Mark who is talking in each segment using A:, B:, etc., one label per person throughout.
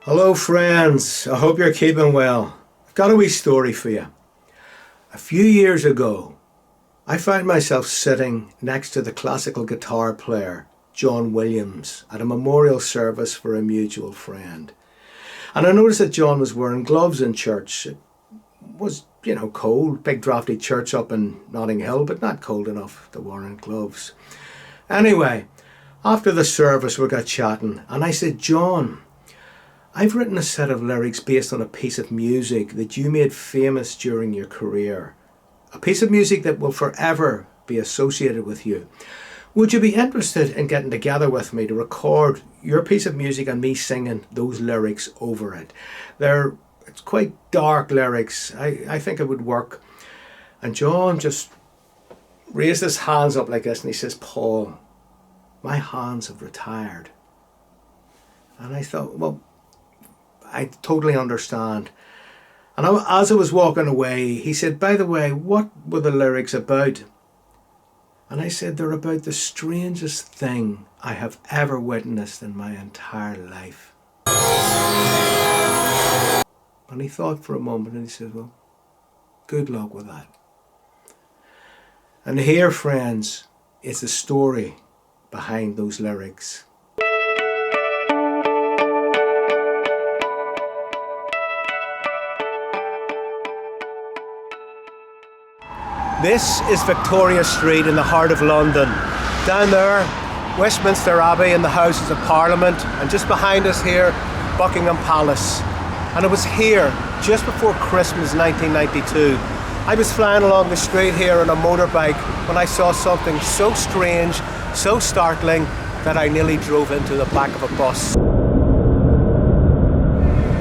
A: Hello friends, I hope you're keeping well. I've got a wee story for you. A few years ago, I found myself sitting next to the classical guitar player, John Williams, at a memorial service for a mutual friend. And I noticed that John was wearing gloves in church. It was, cold, big drafty church up in Notting Hill, but not cold enough to wear gloves. Anyway, after the service we got chatting and I said, John, I've written a set of lyrics based on a piece of music that you made famous during your career. A piece of music that will forever be associated with you. Would you be interested in getting together with me to record your piece of music and me singing those lyrics over it? It's quite dark lyrics. I think it would work. And John just raised his hands up like this and he says, Paul, my hands have retired. And I thought, well, I totally understand. And as I was walking away, he said, by the way, what were the lyrics about? And I said, they're about the strangest thing I have ever witnessed in my entire life. And he thought for a moment and he said, well, good luck with that. And here, friends, is the story behind those lyrics. This is Victoria Street in the heart of London. Down there, Westminster Abbey and the Houses of Parliament, and just behind us here, Buckingham Palace. And it was here, just before Christmas 1992. I was flying along the street here on a motorbike when I saw something so strange, so startling, that I nearly drove into the back of a bus.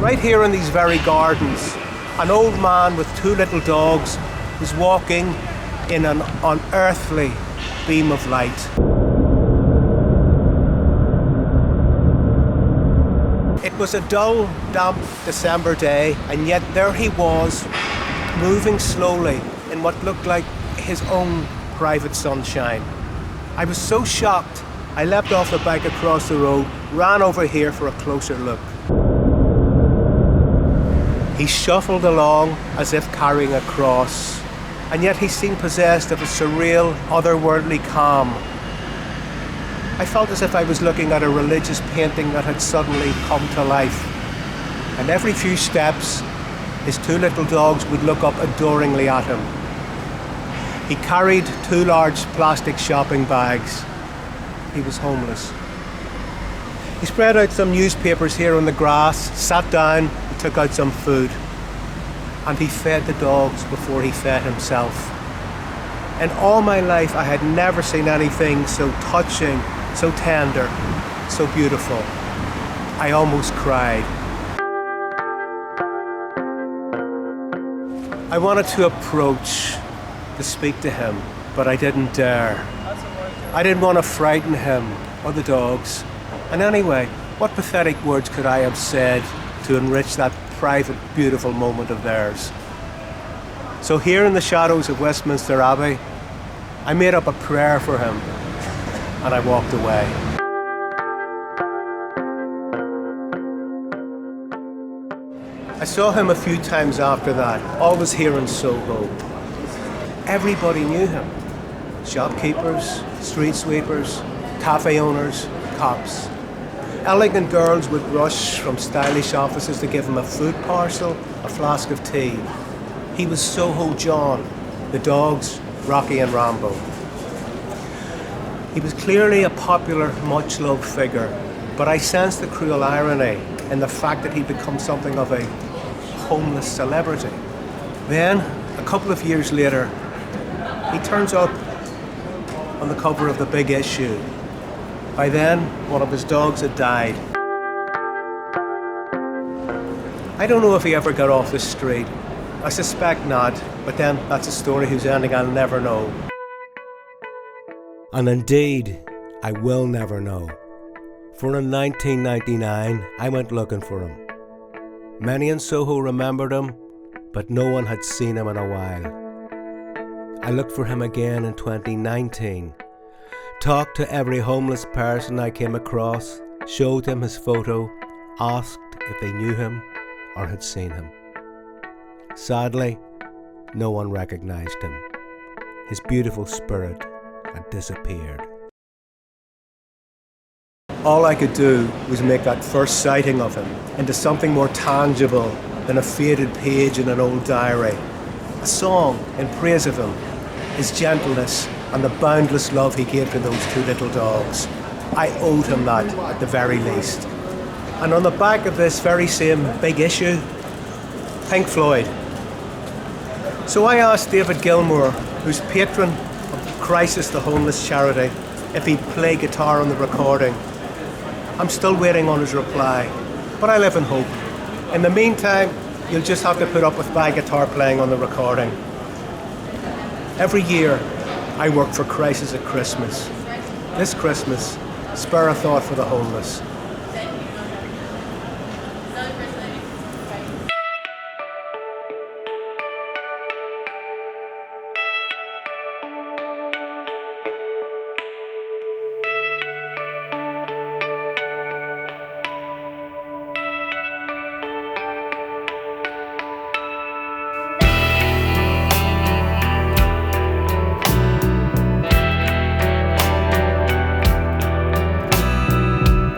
A: Right here in these very gardens, an old man with two little dogs was walking in an unearthly beam of light. It was a dull, damp December day, and yet there he was, moving slowly in what looked like his own private sunshine. I was so shocked, I leapt off the bike across the road, ran over here for a closer look. He shuffled along as if carrying a cross, and yet he seemed possessed of a surreal, otherworldly calm. I felt as if I was looking at a religious painting that had suddenly come to life. And every few steps, his two little dogs would look up adoringly at him. He carried two large plastic shopping bags. He was homeless. He spread out some newspapers here on the grass, sat down and took out some food. And he fed the dogs before he fed himself. In all my life, I had never seen anything so touching, so tender, so beautiful. I almost cried. I wanted to approach, to speak to him, but I didn't dare. I didn't want to frighten him or the dogs. And anyway, what pathetic words could I have said to enrich that private, beautiful moment of theirs? So here in the shadows of Westminster Abbey, I made up a prayer for him and I walked away. I saw him a few times after that, always here in Soho. Everybody knew him. Shopkeepers, street sweepers, cafe owners, cops. Elegant girls would rush from stylish offices to give him a food parcel, a flask of tea. He was Soho John, the dogs, Rocky and Rambo. He was clearly a popular, much-loved figure, but I sensed the cruel irony in the fact that he'd become something of a homeless celebrity. Then, a couple of years later, he turns up on the cover of the big issue. By then, one of his dogs had died. I don't know if he ever got off the street. I suspect not, but then that's a story whose ending I'll never know. And indeed, I will never know. For in 1999, I went looking for him. Many in Soho remembered him, but no one had seen him in a while. I looked for him again in 2019. Talked to every homeless person I came across, showed him his photo, asked if they knew him or had seen him. Sadly, no one recognized him. His beautiful spirit had disappeared. All I could do was make that first sighting of him into something more tangible than a faded page in an old diary. A song in praise of him, his gentleness and the boundless love he gave to those two little dogs. I owed him that at the very least. And on the back of this very same big issue, Pink Floyd. So I asked David Gilmour, who's patron of Crisis the Homeless charity, if he'd play guitar on the recording. I'm still waiting on his reply, but I live in hope. In the meantime, you'll just have to put up with my guitar playing on the recording. Every year, I work for Crisis at Christmas. This Christmas, spare a thought for the homeless.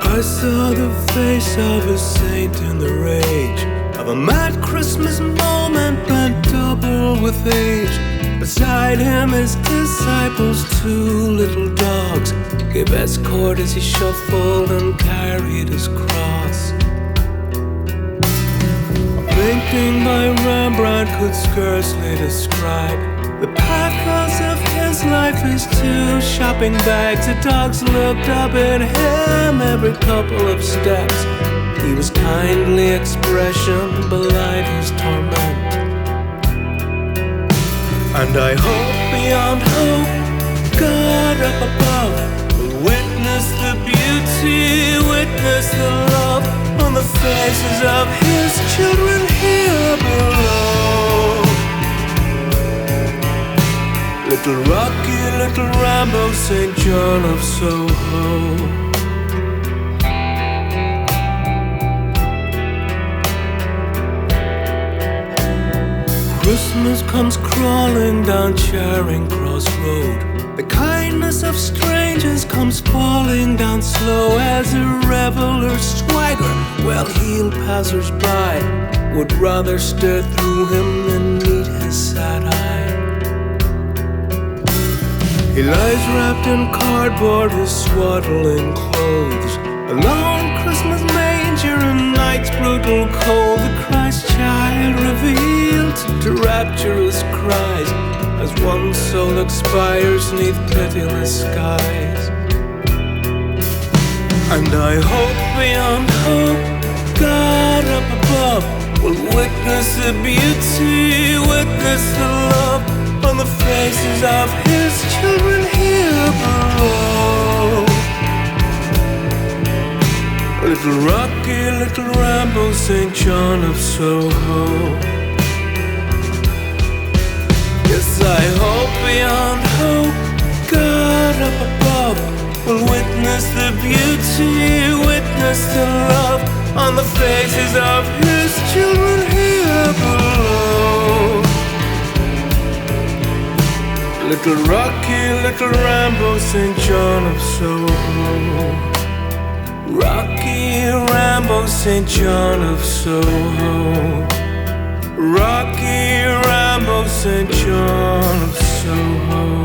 B: I saw the face of a saint in the rage of a mad Christmas moment, bent double with age. Beside him his disciples, two little dogs, gave escort as he shuffled and carried his cross. A painting by Rembrandt could scarcely describe the pathos of his life, his two shopping bags. The dogs looked up at him every couple of steps. He was kindly expression belied his torment. And I hope beyond hope, God up above will witness the beauty, witness the love on the faces of his children here below. Little Rocky, little Rambo, St. John of Soho. Christmas comes crawling down Charing Cross Road. The kindness of strangers comes falling down slow as a reveler swagger. Well-heeled passers-by would rather stare through him than meet his sad eye. He lies wrapped in cardboard, his swaddling clothes. A lone Christmas manger in night's brutal cold. The Christ child revealed to rapturous cries as one soul expires neath pitiless skies. And I hope beyond hope, God up above will witness the beauty, witness the love on the faces of his children here below. Little Rocky, little Rambo, St. John of Soho. Yes, I hope beyond hope, God up above will witness the beauty, witness the love on the faces of his children here below. Little Rocky, little Rambo, St. John of Soho. Rocky, Rambo, St. John of Soho. Rocky, Rambo, St. John of Soho.